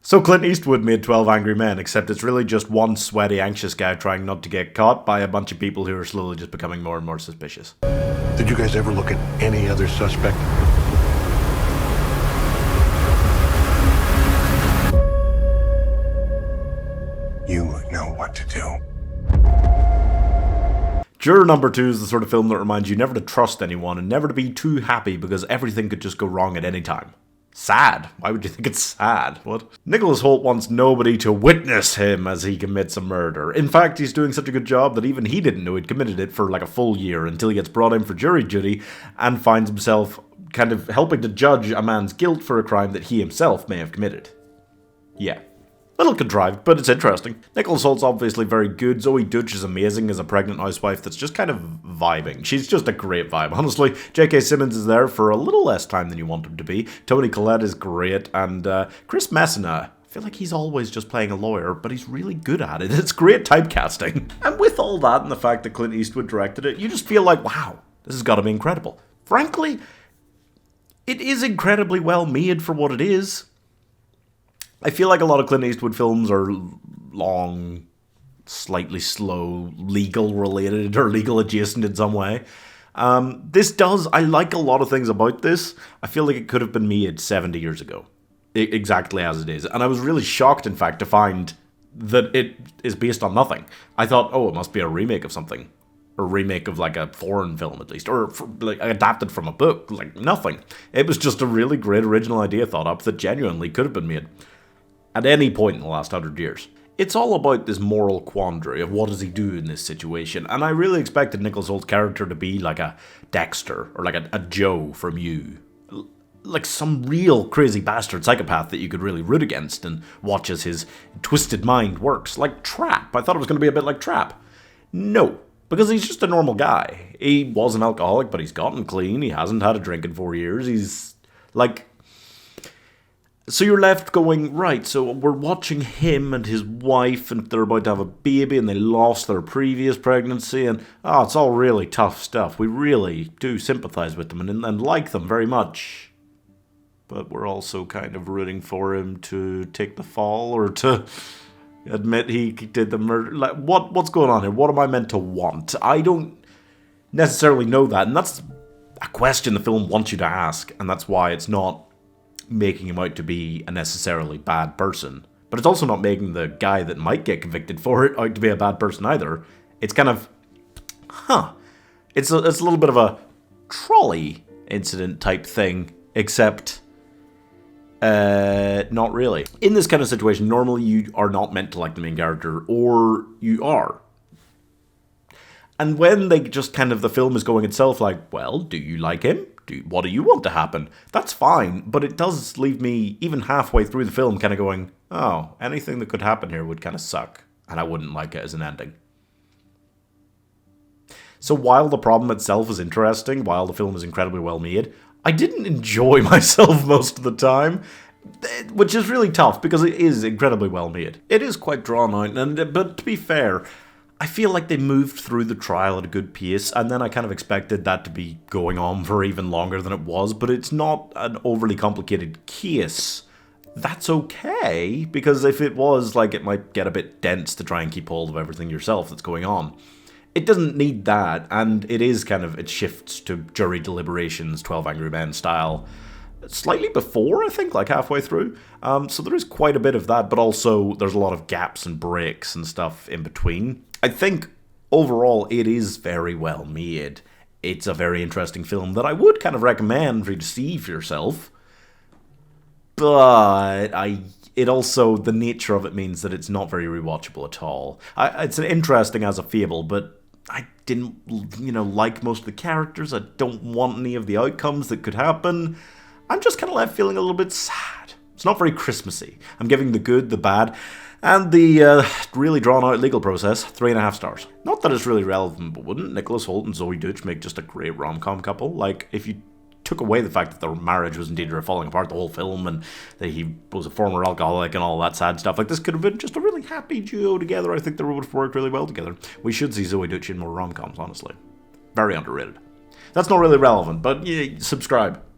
So Clint Eastwood made 12 Angry Men, except it's really just one sweaty, anxious guy trying not to get caught by a bunch of people who are slowly just becoming more and more suspicious. Did you guys ever look at any other suspect? You know what to do. Juror number 2 is the sort of film that reminds you never to trust anyone and never to be too happy because everything could just go wrong at any time. Sad. Why would you think it's sad? What? Nicholas Hoult wants nobody to witness him as he commits a murder. In fact, he's doing such a good job that even he didn't know he'd committed it for like a full year until he gets brought in for jury duty and finds himself kind of helping to judge a man's guilt for a crime that he himself may have committed. Yeah. Little contrived, but it's interesting. Nicholas Hoult's obviously very good. Zoe Deutch is amazing as a pregnant housewife that's just kind of vibing. She's just a great vibe, honestly. J.K. Simmons is there for a little less time than you want him to be. Tonicollette is great, and Chris Messina, I feel like he's always just playing a lawyer, but he's really good at it. It's great typecasting. And with all that and the fact that Clint Eastwood directed it, you just feel like, wow, this has got to be incredible. Frankly, it is incredibly well made for what it is. I feel like a lot of Clint Eastwood films are long, slightly slow, legal related or legal adjacent in some way. I like a lot of things about this. I feel like it could have been made 70 years ago. Exactly as it is. And I was really shocked, in fact, to find that it is based on nothing. I thought, oh, it must be a remake of something. Or remake of like a foreign film at least. Or like adapted from a book. Like nothing. It was just a really great original idea thought up that genuinely could have been made at any point in the last 100 years. It's all about this moral quandary of what does he do in this situation, and I really expected Nicholas Hoult's character to be like a Dexter, or like a Joe from You. Like some real crazy bastard psychopath that you could really root against and watch as his twisted mind works. Like Trap. I thought it was going to be a bit like Trap. No, because he's just a normal guy. He was an alcoholic, but he's gotten clean. He hasn't had a drink in 4 years. He's like... So you're left going, right, so we're watching him and his wife, and they're about to have a baby, and they lost their previous pregnancy, and, it's all really tough stuff. We really do sympathize with them and like them very much. But we're also kind of rooting for him to take the fall, or to admit he did the murder. Like, what's going on here? What am I meant to want? I don't necessarily know that, and that's a question the film wants you to ask, and that's why it's not making him out to be a necessarily bad person. But it's also not making the guy that might get convicted for it out to be a bad person either. It's kind of, It's a little bit of a Trolley incident type thing, except not really. In this kind of situation, normally you are not meant to like the main character, or you are. And when they just kind of, the film is going itself like, well, do you like him? What do you want to happen? That's fine, but it does leave me, even halfway through the film, kind of going, oh, anything that could happen here would kind of suck, and I wouldn't like it as an ending. So while the problem itself is interesting, while the film is incredibly well made, I didn't enjoy myself most of the time, which is really tough, because it is incredibly well made. It is quite drawn out, but to be fair, I feel like they moved through the trial at a good pace, and then I kind of expected that to be going on for even longer than it was, but it's not an overly complicated case. That's okay, because if it was, like, it might get a bit dense to try and keep hold of everything yourself that's going on. It doesn't need that, and it is kind of, it shifts to jury deliberations, 12 Angry Men style, slightly before, I think, like halfway through. So there is quite a bit of that, but also there's a lot of gaps and breaks and stuff in between. I think overall it is very well made. It's a very interesting film that I would kind of recommend for you to see for yourself. But it also, the nature of it means that it's not very rewatchable at all. It's interesting as a fable, but I didn't, like most of the characters. I don't want any of the outcomes that could happen. I'm just kind of left feeling a little bit sad. It's not very Christmassy. I'm giving the good, the bad, and the really drawn-out legal process 3.5 stars. Not that it's really relevant, but wouldn't Nicholas Hoult and Zoe Deutch make just a great rom-com couple? Like, if you took away the fact that their marriage was in danger of falling apart the whole film, and that he was a former alcoholic and all that sad stuff, like, this could have been just a really happy duo together. I think they would have worked really well together. We should see Zoe Deutch in more rom-coms, honestly. Very underrated. That's not really relevant, but yeah, subscribe.